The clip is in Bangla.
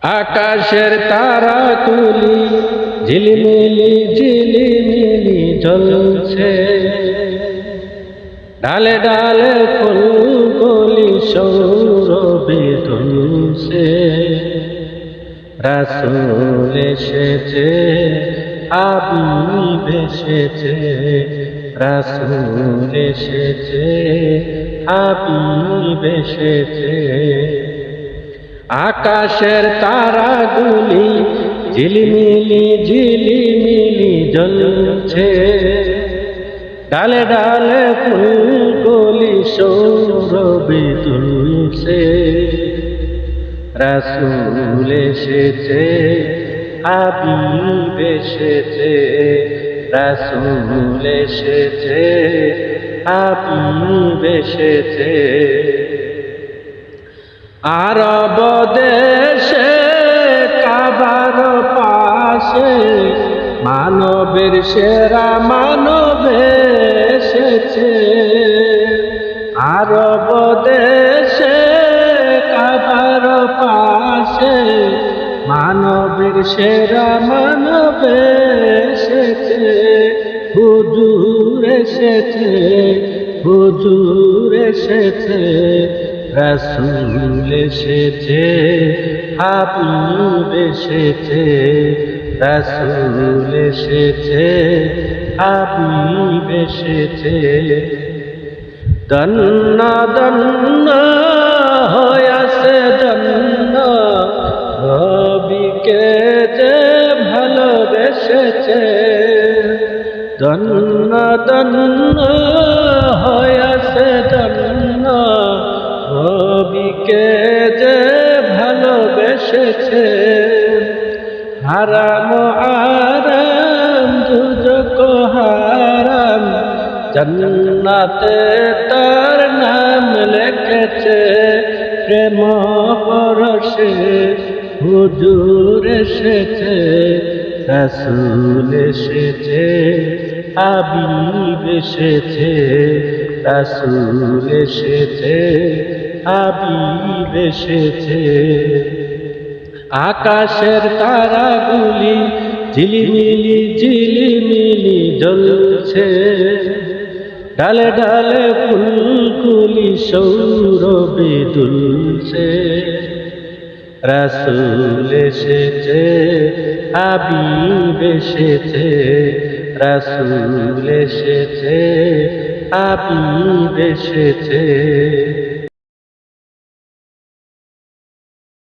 আকাশের তারাগুলি ঝিলিমিলি ঝিলিমিলি জ্বলছে, ডালে ডালে ফুলগুলি সৌরভে দুলছে। রাসূল এসেছে, হাবিব এসেছে, রাসূল এসেছে, হাবিব এসেছে। আকাশের তারাগুলি ঝিলিমিলি ঝিলিমিলি জ্বলছে, ডালে ডালে ফুলগুলি সৌরভে দুলছে। রাসূল এসেছে, হাবিব এসেছে, রাসূল এসেছে, হাবিব এসেছে। আরব দেশে কাবার পাশে মানবের সেরা মানব এসেছে। আরব দেশে কাবার পাশে মানবের সেরা মানব এসেছে। হুজুর এসেছে, হুজুর এসেছে, রাসূল এসেছে, হাবিব এসেছে, রাসূল এসেছে, হাবিব এসেছে। ধন্য ধন্য হইয়াছে ধন্য নবীকে যে ভালোবেসেছে। ধন্য ধন্য হইয়াছে ধন্য নবীকে যে ভালোবেসেছে। হারাম আরাম দুজক হারাম জান্নাতে তার নাম লিখেছে। প্রেম পরশে হুজুর এসেছে, রাসূল এসেছে, হাবিব এসেছে, রাসূল এসেছে, হাবিব এসেছে। আকাশের তারাগুলি ঝিলিমিলি ঝিলিমিলি জ্বলছে, ডালে ডালে ফুলগুলি সৌরভে দুলছে। রাসূল এসেছে, হাবিব এসেছে, রাসূল এসেছে, হাবিব এসেছে।